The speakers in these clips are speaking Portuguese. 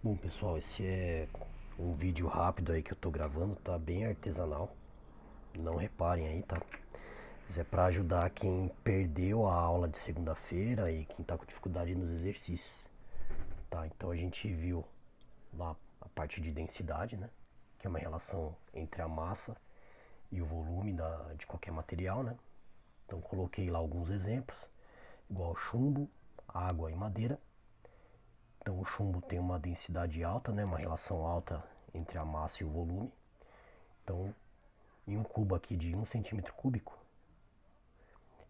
Bom, pessoal, esse é um vídeo rápido aí que eu tô gravando, tá bem artesanal. Não reparem aí, tá? Isso é pra ajudar quem perdeu a aula de segunda-feira e quem tá com dificuldade nos exercícios, tá? Então a gente viu lá a parte de densidade, né? Que é uma relação entre a massa e o volume de qualquer material, né? Então coloquei lá alguns exemplos, igual chumbo, água e madeira. Então o chumbo tem uma densidade alta, né, uma relação alta entre a massa e o volume. Então, em um cubo aqui de 1 cm3,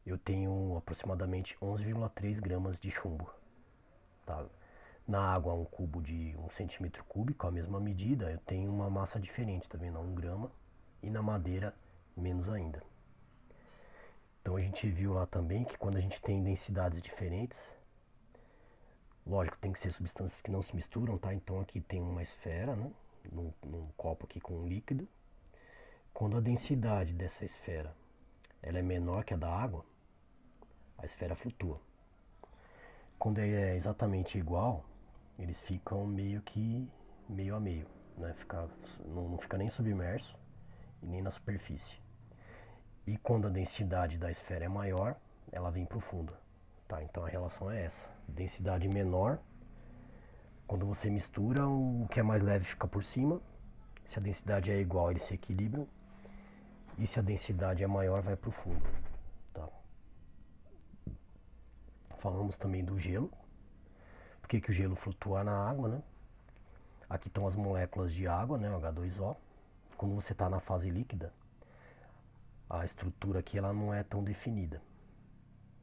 eu tenho aproximadamente 11,3 gramas de chumbo. Tá? Na água, um cubo de 1 cm3, a mesma medida, eu tenho uma massa diferente, tá vendo? 1 grama. E na madeira, menos ainda. Então a gente viu lá também que quando a gente tem densidades diferentes, lógico, tem que ser substâncias que não se misturam, tá? Então aqui tem uma esfera, né? Num copo aqui com um líquido. Quando a densidade dessa esfera ela é menor que a da água, a esfera flutua. Quando é exatamente igual, eles ficam meio que meio a meio, né? Não fica nem submerso e nem na superfície. E quando a densidade da esfera é maior, ela vem para o fundo. Tá? Então a relação é essa. Densidade menor, quando você mistura, o que é mais leve fica por cima. Se a densidade é igual, eles se equilibram. E se a densidade é maior, vai para o fundo. Tá? Falamos também do gelo. Por que o gelo flutua na água, né? Aqui estão as moléculas de água, né, o H2O. Quando você está na fase líquida, a estrutura aqui ela não é tão definida,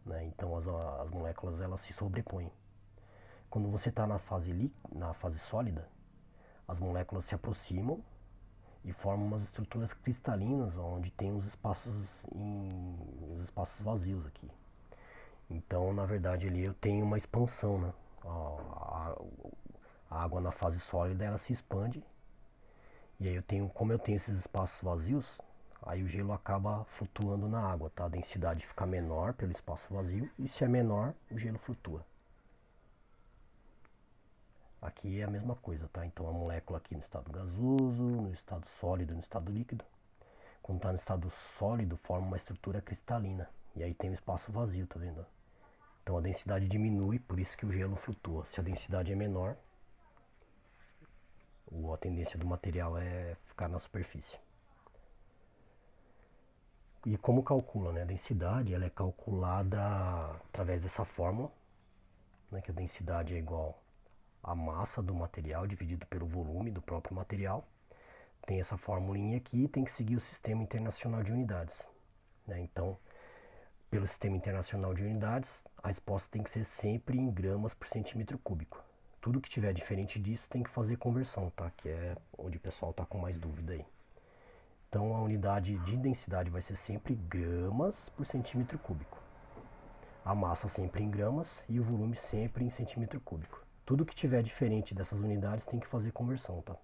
né? Então as moléculas elas se sobrepõem. Quando você está na fase sólida, as moléculas se aproximam e formam umas estruturas cristalinas, onde tem os espaços vazios aqui. Então, na verdade, ali eu tenho uma expansão, né? A água na fase sólida ela se expande. E aí como eu tenho esses espaços vazios, aí o gelo acaba flutuando na água, tá? A densidade fica menor pelo espaço vazio e se é menor, o gelo flutua. Aqui é a mesma coisa, tá? Então a molécula aqui no estado gasoso, no estado sólido, no estado líquido. Quando está no estado sólido, forma uma estrutura cristalina. E aí tem um espaço vazio, tá vendo? Então a densidade diminui, por isso que o gelo flutua. Se a densidade é menor, a tendência do material é ficar na superfície. E como calcula, né? A densidade ela é calculada através dessa fórmula, né? Que a densidade é igual à massa do material dividido pelo volume do próprio material. Tem essa formulinha aqui e tem que seguir o Sistema Internacional de Unidades, né? Então, pelo Sistema Internacional de Unidades, a resposta tem que ser sempre em gramas por centímetro cúbico. Tudo que tiver diferente disso tem que fazer conversão, tá? Que é onde o pessoal está com mais dúvida aí. Então a unidade de densidade vai ser sempre gramas por centímetro cúbico. A massa sempre em gramas e o volume sempre em centímetro cúbico. Tudo que tiver diferente dessas unidades tem que fazer conversão, tá?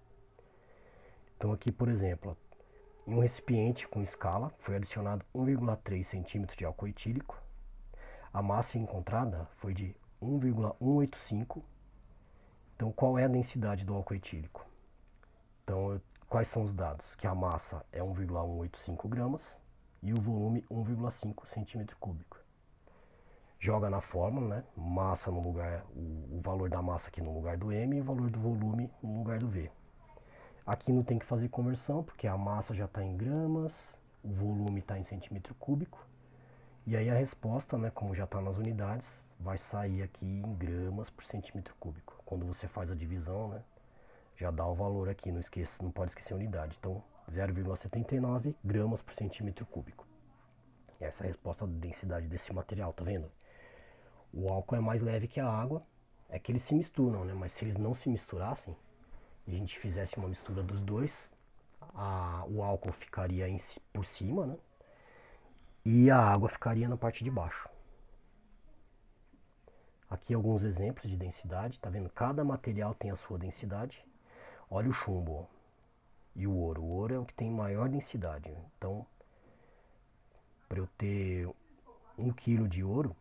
Então aqui, por exemplo, em um recipiente com escala foi adicionado 1,3 centímetros de álcool etílico. A massa encontrada foi de 1,185. Então qual é a densidade do álcool etílico? Então quais são os dados? Que a massa é 1,185 gramas e o volume 1,5 centímetro cúbico. Joga na fórmula, né? Massa no lugar, o valor da massa aqui no lugar do M e o valor do volume no lugar do V. Aqui não tem que fazer conversão, porque a massa já está em gramas, o volume está em centímetro cúbico. E aí a resposta, né, como já está nas unidades, vai sair aqui em gramas por centímetro cúbico. Quando você faz a divisão, né, já dá o valor aqui, não pode esquecer a unidade. Então, 0,79 gramas por centímetro cúbico. Essa é a resposta da densidade desse material, tá vendo? O álcool é mais leve que a água, é que eles se misturam, né? Mas se eles não se misturassem e a gente fizesse uma mistura dos dois, o álcool ficaria por cima, né? E a água ficaria na parte de baixo. Aqui alguns exemplos de densidade, tá vendo? Cada material tem a sua densidade. Olha o chumbo, ó, e o ouro. O ouro é o que tem maior densidade. Então, para eu ter 1 quilo de ouro,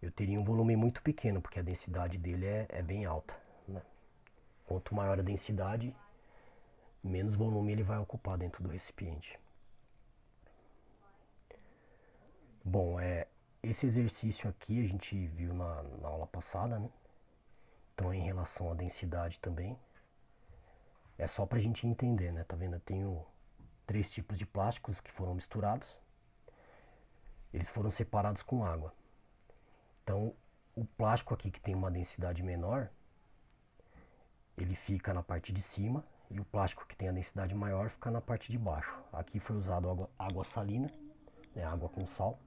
eu teria um volume muito pequeno, porque a densidade dele é bem alta, né? Quanto maior a densidade, menos volume ele vai ocupar dentro do recipiente. Bom, esse exercício aqui a gente viu na aula passada, né? Então, em relação à densidade também, é só pra gente entender, né? Tá vendo? Eu tenho 3 tipos de plásticos que foram misturados. Eles foram separados com água. Então, o plástico aqui que tem uma densidade menor, ele fica na parte de cima, e o plástico que tem a densidade maior fica na parte de baixo. Aqui foi usado água salina, né? Água com sal.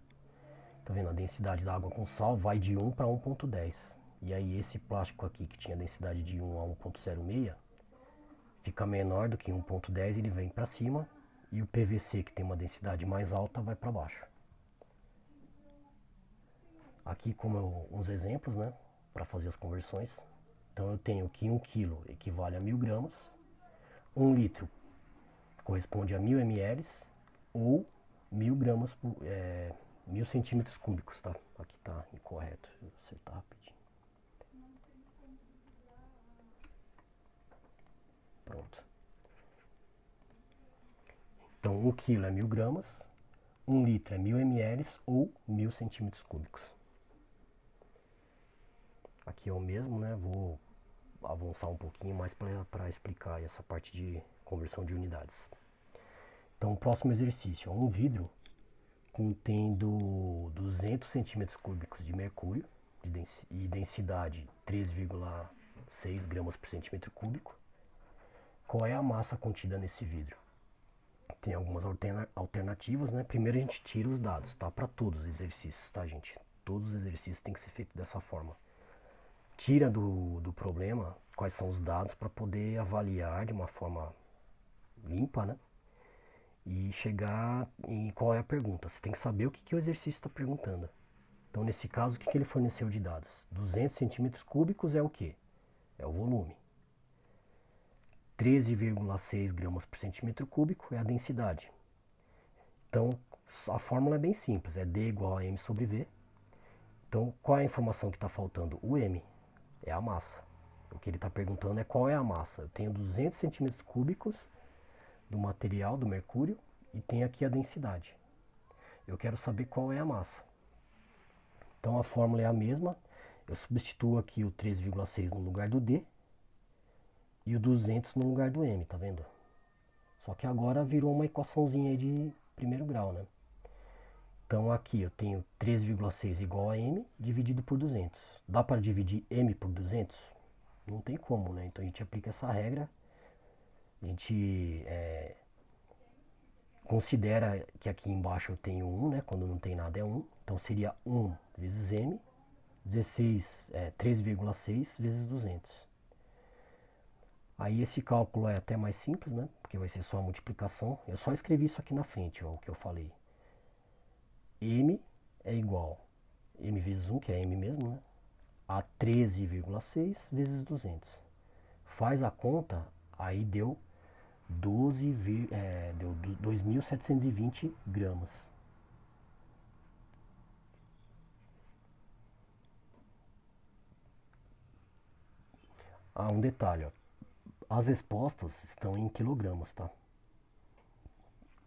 Tá vendo? A densidade da água com sal vai de 1 para 1,10. E aí esse plástico aqui que tinha densidade de 1 a 1,06 fica menor do que 1,10, ele vem para cima, e o PVC que tem uma densidade mais alta vai para baixo. Aqui como uns exemplos, né, para fazer as conversões. Então eu tenho que 1 kg equivale a 1000 gramas, 1 litro corresponde a 1000 ml ou 1000 gramas por 1000 centímetros cúbicos, tá? Aqui tá incorreto, vou acertar rapidinho. Pronto. Então 1 kg é 1000 gramas, 1 litro é 1000 ml ou 1000 centímetros cúbicos. Aqui é o mesmo, né? Vou avançar um pouquinho mais para explicar essa parte de conversão de unidades. Então, o próximo exercício é um vidro contendo 200 centímetros cúbicos de mercúrio e densidade 3,6 gramas por centímetro cúbico. Qual é a massa contida nesse vidro? Tem algumas alternativas, né? Primeiro a gente tira os dados, tá? Para todos os exercícios, tá, gente? Todos os exercícios têm que ser feitos dessa forma. Tira do problema quais são os dados para poder avaliar de uma forma limpa, né? E chegar em qual é a pergunta. Você tem que saber o que o exercício está perguntando. Então, nesse caso, o que ele forneceu de dados? 200 centímetros cúbicos é o quê? É o volume. 13,6 gramas por centímetro cúbico é a densidade. Então, a fórmula é bem simples, é D igual a M sobre V. Então, qual é a informação que está faltando? O M é a massa. O que ele está perguntando é qual é a massa. Eu tenho 200 centímetros cúbicos do material, do mercúrio, e tem aqui a densidade. Eu quero saber qual é a massa. Então a fórmula é a mesma. Eu substituo aqui o 3,6 no lugar do D e o 200 no lugar do M, tá vendo? Só que agora virou uma equaçãozinha aí de primeiro grau, né? Então aqui eu tenho 3,6 igual a M dividido por 200. Dá para dividir M por 200? Não tem como, né? Então a gente aplica essa regra. A gente considera que aqui embaixo eu tenho 1, né? Quando não tem nada é 1. Então seria 1 vezes M, 3,6 vezes 200. Aí esse cálculo é até mais simples, né? Porque vai ser só a multiplicação. Eu só escrevi isso aqui na frente, ó, o que eu falei. M é igual M vezes 1, que é M mesmo, né? A 13,6 vezes 200. Faz a conta, aí deu 2.720 gramas. Ah, um detalhe, ó. As respostas estão em quilogramas, tá?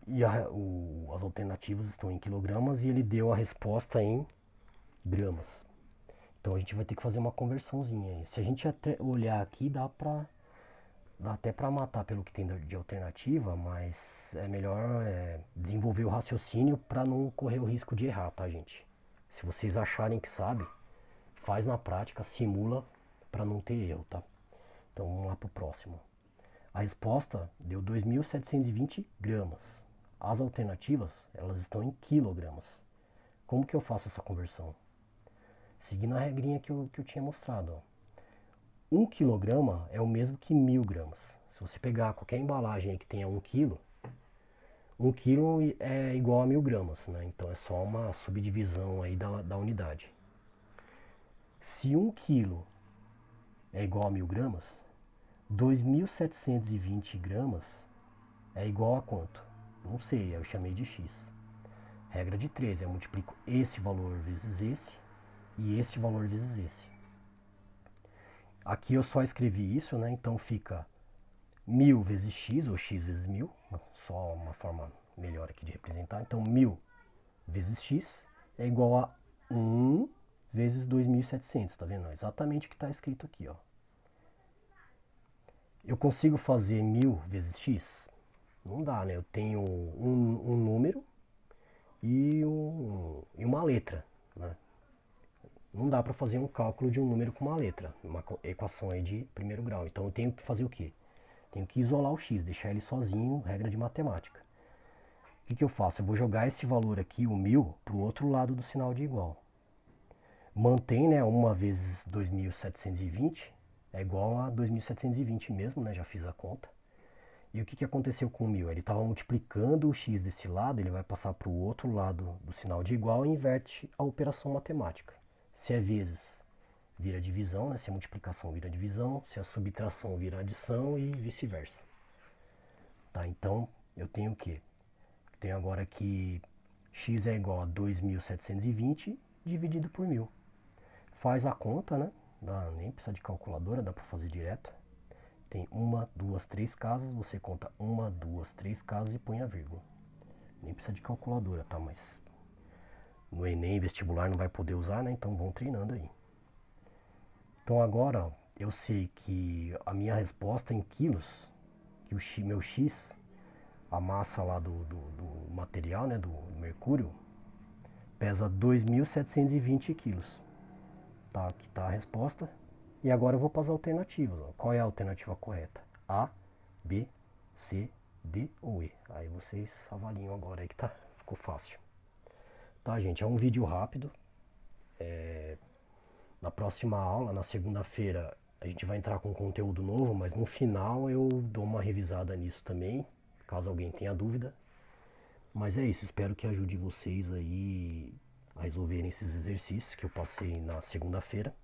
E as alternativas estão em quilogramas e ele deu a resposta em gramas. Então a gente vai ter que fazer uma conversãozinha aí. Se a gente até olhar aqui, dá até para matar pelo que tem de alternativa, mas é melhor desenvolver o raciocínio para não correr o risco de errar, tá, gente? Se vocês acharem que sabe, faz na prática, simula para não ter erro, tá? Então vamos lá pro próximo. A resposta deu 2.720 gramas. As alternativas, elas estão em quilogramas. Como que eu faço essa conversão? Seguindo a regrinha que eu tinha mostrado, ó. 1 quilograma é o mesmo que 1000 gramas. Se você pegar qualquer embalagem aí que tenha 1 quilo, 1 quilo é igual a 1000 gramas, né? Então é só uma subdivisão aí da unidade. Se 1 quilo é igual a 1000 gramas, 2.720 gramas é igual a quanto? Não sei, eu chamei de x. Regra de 3, eu multiplico esse valor vezes esse e esse valor vezes esse. Aqui eu só escrevi isso, né? Então fica 1000 vezes x, ou x vezes 1000, só uma forma melhor aqui de representar. Então 1000 vezes x é igual a 1 vezes 2700, tá vendo? Exatamente o que está escrito aqui, ó. Eu consigo fazer 1000 vezes x? Não dá, né? Eu tenho um número e uma letra, né? Não dá para fazer um cálculo de um número com uma letra, uma equação aí de primeiro grau. Então eu tenho que fazer o quê? Tenho que isolar o x, deixar ele sozinho, regra de matemática. O que eu faço? Eu vou jogar esse valor aqui, o 1000, para o outro lado do sinal de igual. Mantém, né, 1 vezes 2720 é igual a 2720 mesmo, né, já fiz a conta. E o que aconteceu com o 1000? Ele estava multiplicando o x desse lado, ele vai passar para o outro lado do sinal de igual e inverte a operação matemática. Se é vezes, vira divisão, né? Se é multiplicação, vira divisão. Se é subtração, vira adição e vice-versa. Tá, então, eu tenho o quê? Eu tenho agora que x é igual a 2720 dividido por 1000. Faz a conta, né? Nem precisa de calculadora, dá para fazer direto. Tem 1, 2, 3 casas, você conta 1, 2, 3 casas e põe a vírgula. Nem precisa de calculadora, tá? Mas no Enem, vestibular, não vai poder usar, né? Então vão treinando aí. Então agora eu sei que a minha resposta em quilos, que o meu x, a massa lá do material, né, do mercúrio, pesa 2.720 quilos. Tá, aqui tá a resposta. E agora eu vou para as alternativas. Ó. Qual é a alternativa correta? A, B, C, D ou E? Aí vocês avaliam agora aí que tá, ficou fácil. Tá, gente, é um vídeo rápido. Na próxima aula, na segunda-feira, a gente vai entrar com conteúdo novo, mas no final eu dou uma revisada nisso também, caso alguém tenha dúvida. Mas é isso, espero que ajude vocês aí a resolverem esses exercícios que eu passei na segunda-feira.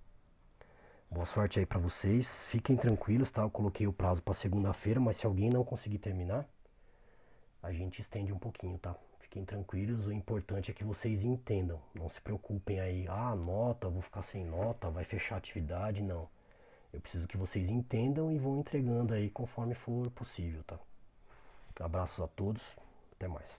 Boa sorte aí pra vocês, fiquem tranquilos, tá? Eu coloquei o prazo pra segunda-feira, mas se alguém não conseguir terminar, a gente estende um pouquinho, tá? Fiquem tranquilos, o importante é que vocês entendam. Não se preocupem aí, nota, vou ficar sem nota, vai fechar a atividade, não. Eu preciso que vocês entendam e vão entregando aí conforme for possível, tá? Abraços a todos, até mais.